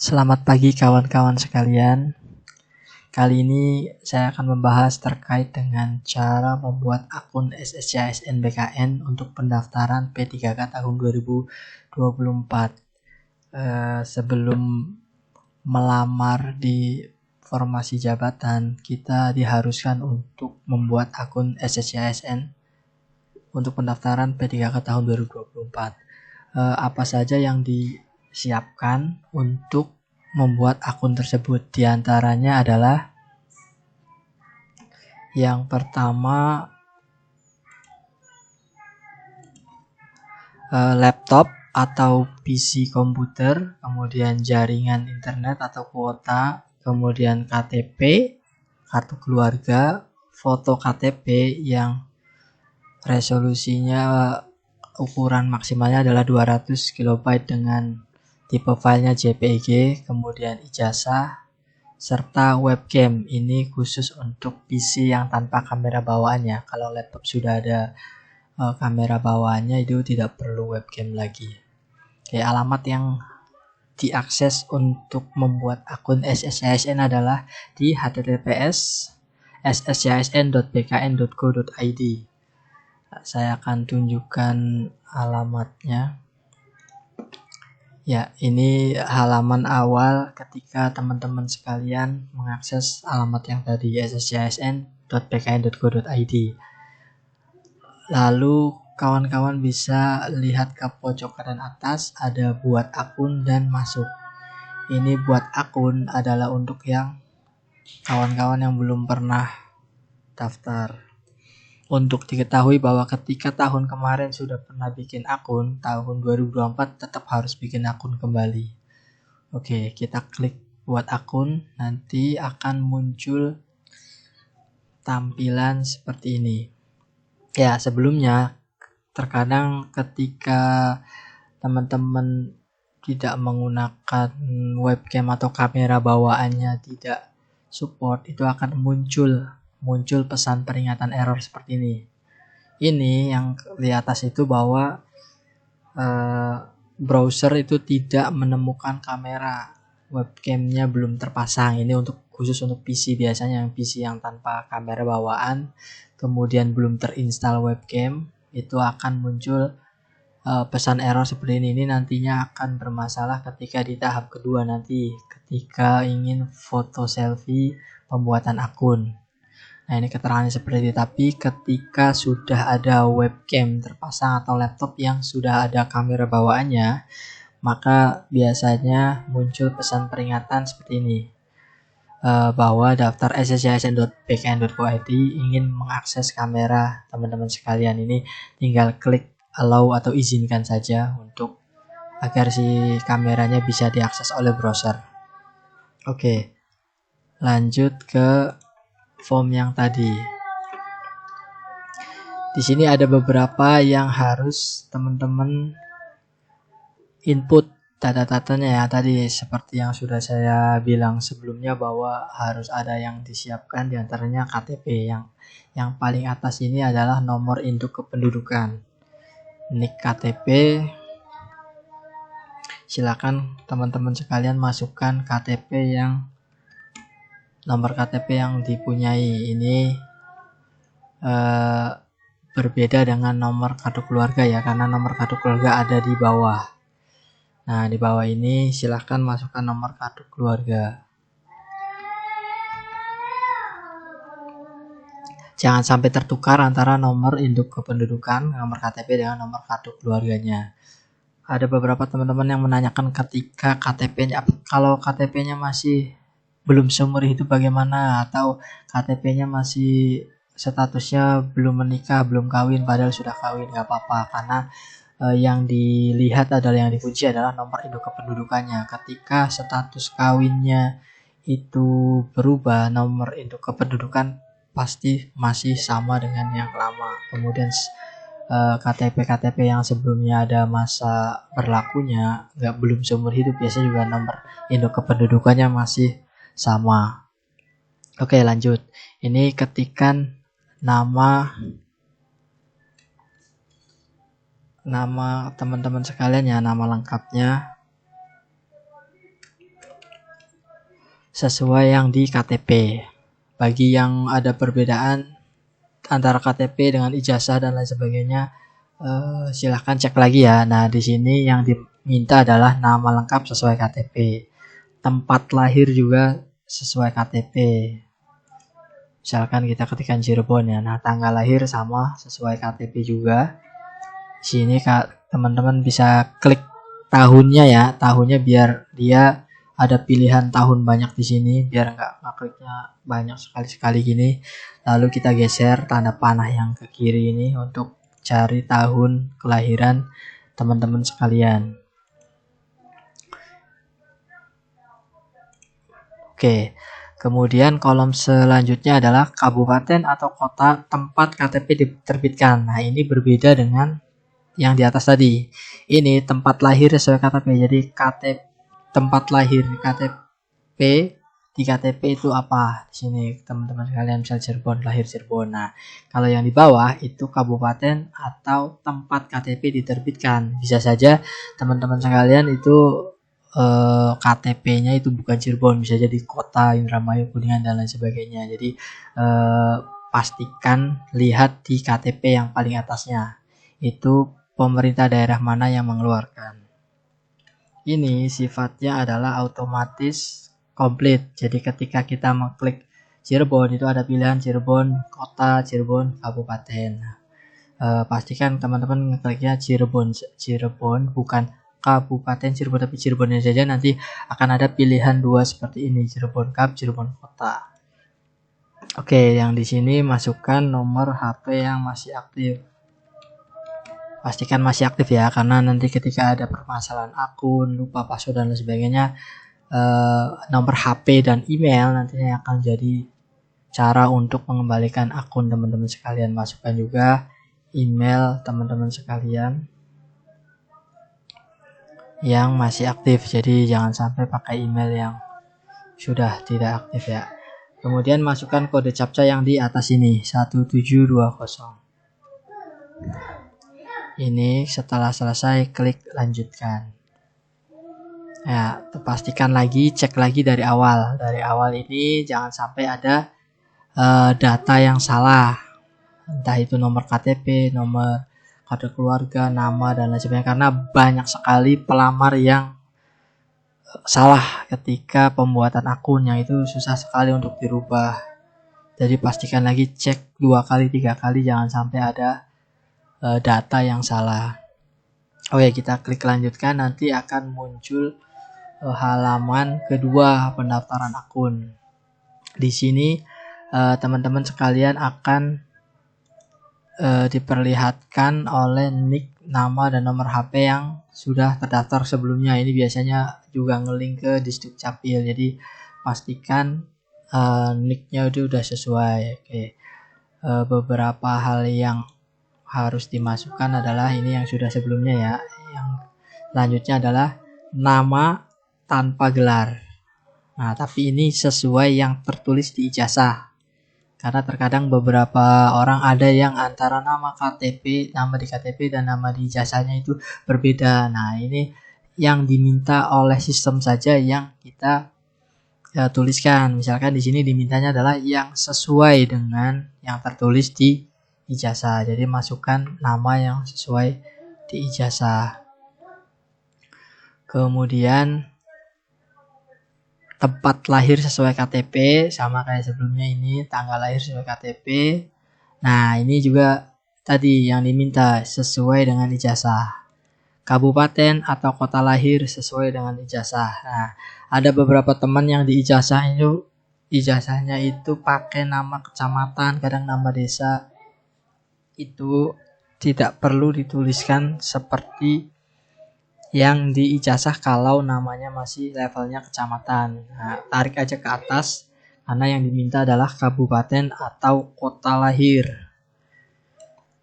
Selamat pagi kawan-kawan sekalian. Kali ini saya akan membahas terkait dengan cara membuat akun SSCASN BKN untuk pendaftaran P3K tahun 2024. Sebelum melamar di formasi jabatan, kita diharuskan untuk membuat akun SSCASN untuk pendaftaran P3K tahun 2024. Apa saja yang disiapkan untuk membuat akun tersebut? Di antaranya adalah yang pertama, laptop atau PC komputer, kemudian jaringan internet atau kuota, kemudian KTP, kartu keluarga, foto KTP yang resolusinya ukuran maksimalnya adalah 200 KB dengan tipe filenya JPEG, kemudian ijazah, serta webcam. Ini khusus untuk PC yang tanpa kamera bawaannya. Kalau laptop sudah ada kamera bawaannya, itu tidak perlu webcam lagi. Oke, alamat yang diakses untuk membuat akun SSCASN adalah di https://sscsn.bkn.go.id. Saya akan tunjukkan alamatnya. Ya, ini halaman awal ketika teman-teman sekalian mengakses alamat yang tadi, sscsn.bkn.go.id. Lalu kawan-kawan bisa lihat ke pojok kanan atas, ada buat akun dan masuk. Ini buat akun adalah untuk yang kawan-kawan yang belum pernah daftar. Untuk diketahui bahwa ketika tahun kemarin sudah pernah bikin akun, tahun 2024 tetap harus bikin akun kembali. Oke, kita klik buat akun, nanti akan muncul tampilan seperti ini. Ya, sebelumnya terkadang ketika teman-teman tidak menggunakan webcam atau kamera bawaannya tidak support, itu akan muncul pesan peringatan error seperti ini. Ini yang di atas itu bahwa browser itu tidak menemukan kamera, webcamnya belum terpasang. Ini khusus untuk PC, biasanya yang PC yang tanpa kamera bawaan kemudian belum terinstall webcam, itu akan muncul pesan error seperti ini. Ini nantinya akan bermasalah ketika di tahap kedua nanti, ketika ingin foto selfie pembuatan akun. Nah, ini keterangannya seperti itu. Tapi ketika sudah ada webcam terpasang atau laptop yang sudah ada kamera bawaannya, maka biasanya muncul pesan peringatan seperti ini, bahwa daftar sscsn.bkn.go.id ingin mengakses kamera teman-teman sekalian. Ini tinggal klik allow atau izinkan saja untuk agar si kameranya bisa diakses oleh browser. Oke, lanjut ke form yang tadi. Di sini ada beberapa yang harus teman-teman input data-datanya ya. Tadi seperti yang sudah saya bilang sebelumnya bahwa harus ada yang disiapkan, diantaranya KTP. Yang paling atas ini adalah nomor induk kependudukan, NIK KTP. Silakan teman-teman sekalian masukkan KTP yang nomor KTP yang dipunyai. Ini berbeda dengan nomor kartu keluarga ya, karena nomor kartu keluarga ada di bawah. Nah, di bawah ini silahkan masukkan nomor kartu keluarga. Jangan sampai tertukar antara nomor induk kependudukan, nomor KTP dengan nomor kartu keluarganya. Ada beberapa teman-teman yang menanyakan ketika KTP-nya, kalau KTP-nya masih belum seumur hidup bagaimana, atau KTP-nya masih statusnya belum menikah, belum kawin, padahal sudah kawin. Gak apa-apa, karena yang dilihat adalah, yang dikunci adalah nomor induk kependudukannya. Ketika status kawinnya itu berubah, nomor induk kependudukan pasti masih sama dengan yang lama. Kemudian KTP yang sebelumnya ada masa berlakunya, belum seumur hidup, biasanya juga nomor induk kependudukannya masih sama. Oke, lanjut. Ini ketikan nama teman-teman sekalian ya, nama lengkapnya. sesuai yang di KTP. Bagi yang ada perbedaan antara KTP dengan ijazah dan lain sebagainya, silahkan cek lagi ya. Nah, di sini yang diminta adalah nama lengkap sesuai KTP, tempat lahir juga sesuai KTP. Misalkan kita ketikkan Cirebon ya, nah tanggal lahir sama sesuai KTP juga. Di sini teman-teman bisa klik tahunnya ya, tahunnya biar dia ada pilihan tahun banyak di sini, biar nggak kliknya banyak sekali-sekali gini. Lalu kita geser tanda panah yang ke kiri ini untuk cari tahun kelahiran teman-teman sekalian. Oke, kemudian kolom selanjutnya adalah kabupaten atau kota tempat KTP diterbitkan. Nah, ini berbeda dengan yang di atas tadi. Ini tempat lahir sesuai KTP. Jadi tempat lahir KTP di KTP itu apa? Di sini teman-teman sekalian, misal Cirebon, lahir Cirebon. Nah, kalau yang di bawah itu kabupaten atau tempat KTP diterbitkan. Bisa saja teman-teman sekalian itu KTP-nya itu bukan Cirebon, bisa jadi kota Indramayu, Kuningan dan lain sebagainya. Jadi pastikan lihat di KTP yang paling atasnya. Itu pemerintah daerah mana yang mengeluarkan. Ini sifatnya adalah otomatis komplit. Jadi ketika kita mengklik Cirebon itu ada pilihan Cirebon kota, Cirebon kabupaten. Pastikan teman-teman ngekliknya Cirebon bukan Kabupaten Cirebon, tapi Cirebonnya saja. Nanti akan ada pilihan dua seperti ini, Cirebon Kab, Cirebon Kota. Oke, yang di sini masukkan nomor HP yang masih aktif. Pastikan masih aktif ya, karena nanti ketika ada permasalahan akun, lupa password dan lain sebagainya, nomor HP dan email nantinya akan jadi cara untuk mengembalikan akun teman-teman sekalian. Masukkan juga email teman-teman sekalian yang masih aktif, jadi jangan sampai pakai email yang sudah tidak aktif ya. Kemudian masukkan kode captcha yang di atas ini 1720. Ini setelah selesai klik lanjutkan ya. Pastikan lagi, cek lagi dari awal. Dari awal ini jangan sampai ada data yang salah, entah itu nomor KTP, nomor kartu keluarga, nama dan lain sebagainya, karena banyak sekali pelamar yang salah ketika pembuatan akun, yang itu susah sekali untuk dirubah. Jadi pastikan lagi, cek 2 kali 3 kali, jangan sampai ada data yang salah. Oke, kita klik lanjutkan, nanti akan muncul halaman kedua pendaftaran akun. Di sini teman-teman sekalian akan diperlihatkan oleh nick, nama dan nomor HP yang sudah terdaftar sebelumnya. Ini biasanya juga ngelink ke Disduk Capil, jadi pastikan nicknya itu udah sesuai. Oke. Beberapa hal yang harus dimasukkan adalah ini yang sudah sebelumnya ya. Yang selanjutnya adalah nama tanpa gelar. Nah, tapi ini sesuai yang tertulis di ijazah. Karena terkadang beberapa orang ada yang antara nama KTP, nama di KTP dan nama di ijazahnya itu berbeda. Nah, ini yang diminta oleh sistem saja yang kita tuliskan. Misalkan di sini dimintanya adalah yang sesuai dengan yang tertulis di ijazah. Jadi masukkan nama yang sesuai di ijazah. Kemudian tempat lahir sesuai KTP, sama kayak sebelumnya ini, tanggal lahir sesuai KTP. Nah, ini juga tadi yang diminta sesuai dengan ijazah. Kabupaten atau kota lahir sesuai dengan ijazah. Nah, ada beberapa teman yang di ijazahnya itu pakai nama kecamatan, kadang nama desa. Itu tidak perlu dituliskan seperti yang di ijazah kalau namanya masih levelnya kecamatan. Nah, tarik aja ke atas karena yang diminta adalah kabupaten atau kota lahir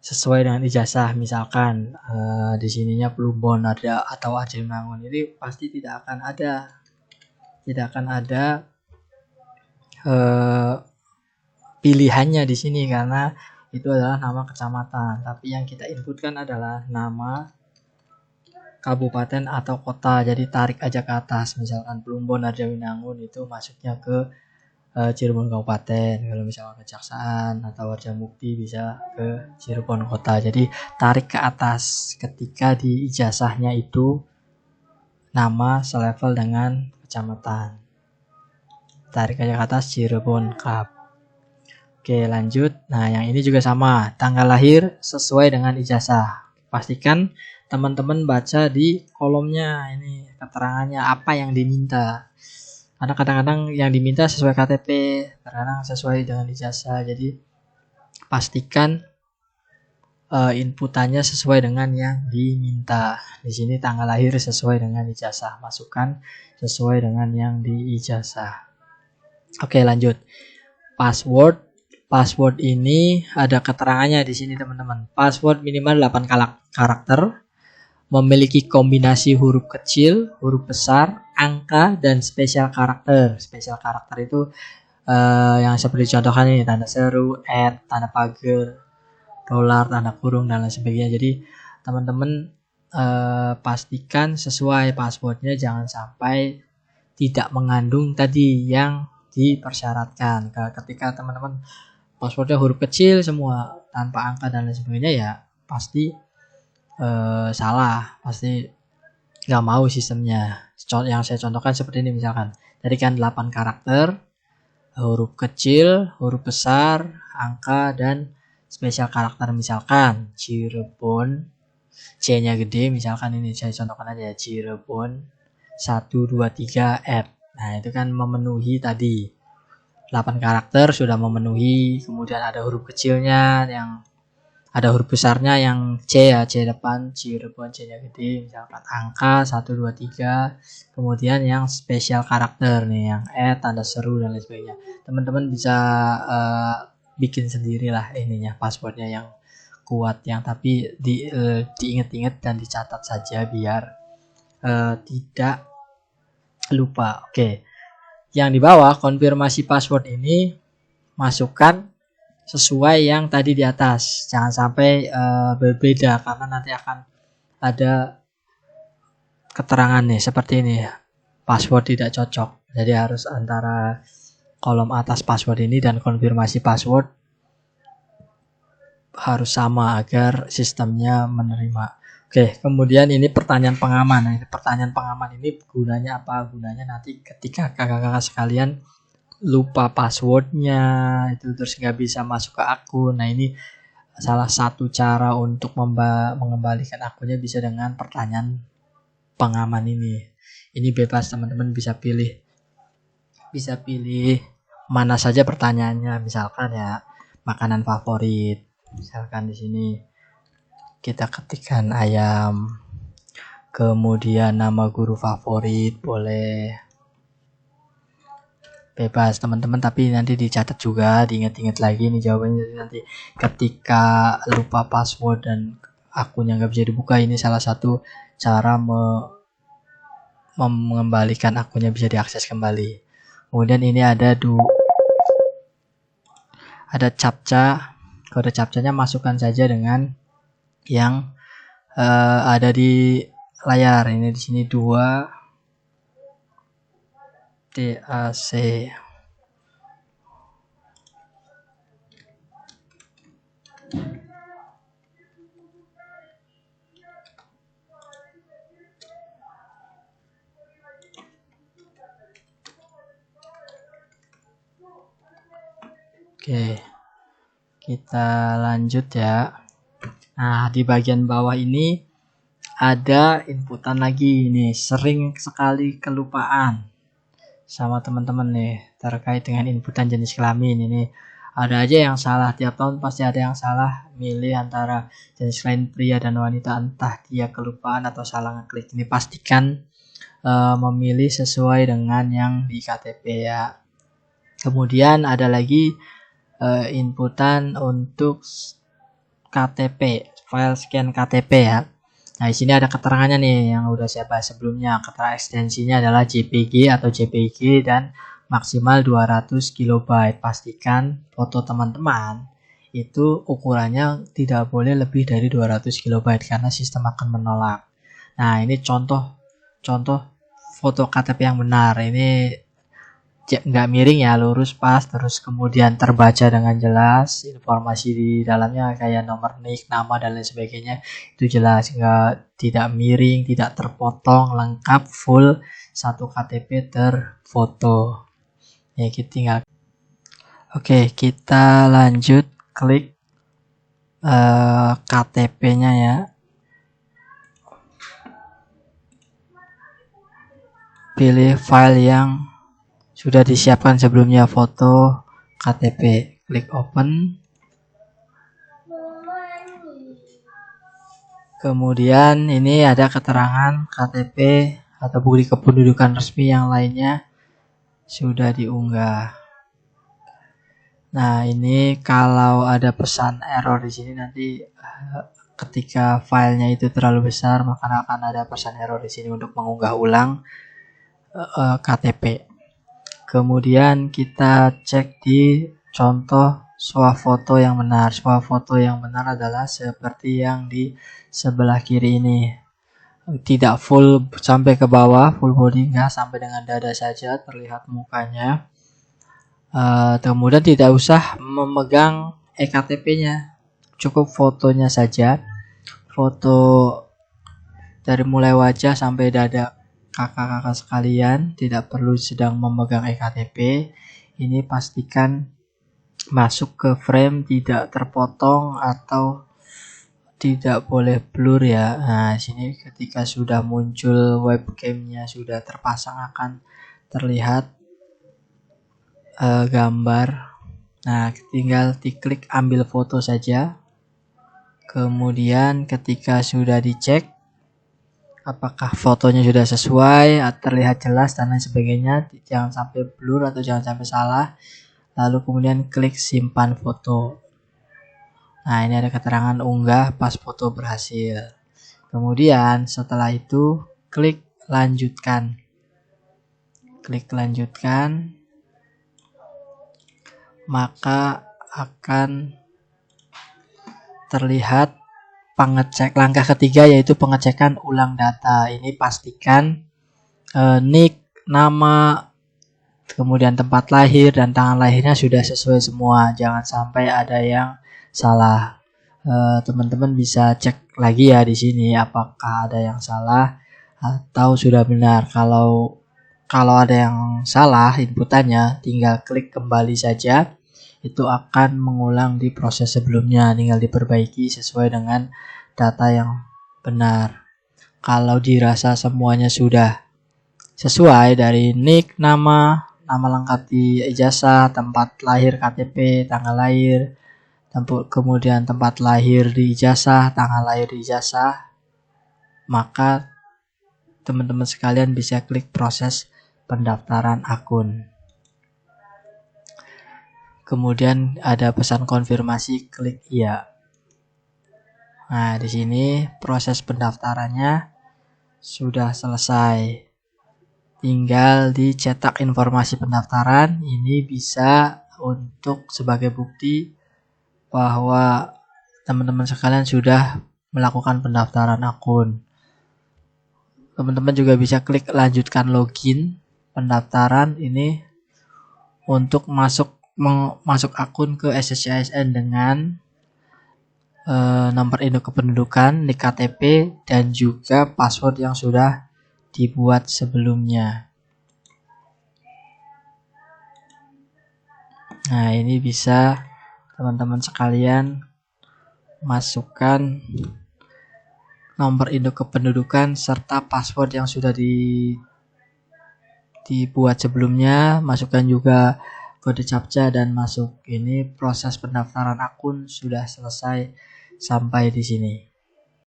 sesuai dengan ijazah. Misalkan di sininya Plumbon ada atau Ajengangun, ini pasti tidak akan ada pilihannya di sini karena itu adalah nama kecamatan. Tapi yang kita inputkan adalah nama kabupaten atau kota, jadi tarik aja ke atas. Misalkan Plumbon, Harjawinangun itu masuknya ke Cirebon Kabupaten. Kalau misalkan Kejaksaan atau Harjamukti bisa ke Cirebon Kota. Jadi tarik ke atas ketika di ijazahnya itu nama selevel dengan kecamatan. Tarik aja ke atas Cirebon Kap. Oke, lanjut. Nah, yang ini juga sama, tanggal lahir sesuai dengan ijazah. Pastikan teman-teman baca di kolomnya ini keterangannya apa yang diminta. Karena kadang-kadang yang diminta sesuai KTP, kadang sesuai dengan ijazah. Jadi pastikan inputannya sesuai dengan yang diminta. Di sini tanggal lahir sesuai dengan ijazah, masukkan sesuai dengan yang di ijazah. Oke, lanjut. Password ini ada keterangannya di sini teman-teman. Password minimal 8 karakter, memiliki kombinasi huruf kecil, huruf besar, angka, dan spesial karakter. Spesial karakter itu yang seperti contohnya ini, tanda seru, tanda pagar, dolar, tanda kurung, dan lain sebagainya. Jadi teman-teman pastikan sesuai passwordnya, jangan sampai tidak mengandung tadi yang dipersyaratkan. Ketika teman-teman passwordnya huruf kecil semua tanpa angka dan lain sebagainya, ya pasti salah, pasti nggak mau sistemnya. Yang saya contohkan seperti ini, misalkan tadi kan 8 karakter, huruf kecil, huruf besar, angka, dan spesial karakter. Misalkan Cirebon, C-nya gede, misalkan ini saya contohkan aja ya, Cirebon 123 F. Nah, itu kan memenuhi tadi 8 karakter sudah memenuhi, kemudian ada huruf kecilnya, yang ada huruf besarnya yang C ya, C depan, Cirebon, C-nya gede, misalkan angka 123, kemudian yang spesial karakter nih, yang tanda seru dan lain sebagainya. Teman-teman bisa bikin sendirilah ininya, passwordnya yang kuat, yang tapi diingat-ingat dan dicatat saja biar tidak lupa. Oke. Yang di bawah konfirmasi password ini masukkan sesuai yang tadi di atas. Jangan sampai berbeda karena nanti akan ada keterangan nih seperti ini ya. Password tidak cocok. Jadi harus antara kolom atas password ini dan konfirmasi password harus sama agar sistemnya menerima. Oke, kemudian ini pertanyaan pengaman. Nah, pertanyaan pengaman ini gunanya apa? Gunanya nanti ketika kakak-kakak sekalian lupa passwordnya, itu terus nggak bisa masuk ke akun. Nah, ini salah satu cara untuk mengembalikan akunnya bisa dengan pertanyaan pengaman ini. Ini bebas, teman-teman bisa pilih mana saja pertanyaannya. Misalkan ya, makanan favorit. Misalkan di sini kita ketikkan ayam, kemudian nama guru favorit, boleh, bebas teman-teman, tapi nanti dicatat juga, diingat-ingat lagi nih jawabannya. Jadi nanti ketika lupa password dan akunnya nggak bisa dibuka, ini salah satu cara mengembalikan akunnya bisa diakses kembali. Kemudian ini ada captcha. Kode captchanya masukkan saja dengan yang ada di layar. Ini di sini 2 TAC. Oke, kita lanjut ya. Nah, di bagian bawah ini ada inputan lagi nih, sering sekali kelupaan sama teman-teman nih terkait dengan inputan jenis kelamin. Ini ada aja yang salah, tiap tahun pasti ada yang salah milih antara jenis kelamin pria dan wanita, entah dia kelupaan atau salah ngeklik. Ini pastikan memilih sesuai dengan yang di KTP ya. Kemudian ada lagi inputan untuk KTP, file scan KTP ya. Nah, di sini ada keterangannya nih yang udah saya bahas sebelumnya. Keterangan ekstensinya adalah JPG atau JPG dan maksimal 200 KB. Pastikan foto teman-teman itu ukurannya tidak boleh lebih dari 200 KB karena sistem akan menolak. Nah, ini contoh foto KTP yang benar. Ini nggak miring ya, lurus pas, terus kemudian terbaca dengan jelas, informasi di dalamnya kayak nomor NIK, nama dan lain sebagainya itu jelas, tidak miring, tidak terpotong, lengkap full satu KTP terfoto. Ya, kita tinggal. Oke, kita lanjut klik KTP-nya ya. Pilih file yang sudah disiapkan sebelumnya, foto KTP, klik open. Kemudian ini ada keterangan KTP atau bukti kependudukan resmi yang lainnya sudah diunggah. Nah, ini kalau ada pesan error di sini nanti ketika filenya itu terlalu besar, maka akan ada pesan error di sini untuk mengunggah ulang KTP. Kemudian kita cek di contoh swafoto yang benar. Swafoto yang benar adalah seperti yang di sebelah kiri ini. Tidak full sampai ke bawah, full body, enggak, sampai dengan dada saja terlihat mukanya. Kemudian tidak usah memegang ektp-nya, cukup fotonya saja. Foto dari mulai wajah sampai dada kakak-kakak sekalian, tidak perlu sedang memegang ektp. Ini pastikan masuk ke frame, tidak terpotong atau tidak boleh blur ya. Nah, sini ketika sudah muncul webcamnya sudah terpasang akan terlihat gambar. Nah, tinggal diklik ambil foto saja. Kemudian ketika sudah dicek apakah fotonya sudah sesuai, terlihat jelas dan lain sebagainya, jangan sampai blur atau jangan sampai salah. Lalu kemudian klik simpan foto. Nah, ini ada keterangan unggah pas foto berhasil. Kemudian setelah itu klik lanjutkan. Klik lanjutkan. Maka akan terlihat langkah ketiga, yaitu pengecekan ulang data. Ini pastikan NIK, nama, kemudian tempat lahir dan tanggal lahirnya sudah sesuai semua. Jangan sampai ada yang salah. Teman-teman bisa cek lagi ya di sini apakah ada yang salah atau sudah benar. Kalau ada yang salah inputannya, tinggal klik kembali saja. Itu akan mengulang di proses sebelumnya, tinggal diperbaiki sesuai dengan data yang benar. Kalau dirasa semuanya sudah sesuai dari NIK, nama lengkap di ijazah, tempat lahir KTP, tanggal lahir, kemudian tempat lahir di ijazah, tanggal lahir di ijazah, maka teman-teman sekalian bisa klik proses pendaftaran akun. Kemudian ada pesan konfirmasi, klik iya. Nah, di sini proses pendaftarannya sudah selesai. Tinggal dicetak informasi pendaftaran. Ini bisa untuk sebagai bukti bahwa teman-teman sekalian sudah melakukan pendaftaran akun. Teman-teman juga bisa klik lanjutkan login pendaftaran ini untuk masuk akun ke SSCASN dengan nomor induk kependudukan, NIK KTP, dan juga password yang sudah dibuat sebelumnya. Nah, ini bisa teman-teman sekalian masukkan nomor induk kependudukan serta password yang sudah dibuat sebelumnya, masukkan juga kode captcha dan masuk. Ini proses pendaftaran akun sudah selesai sampai di sini.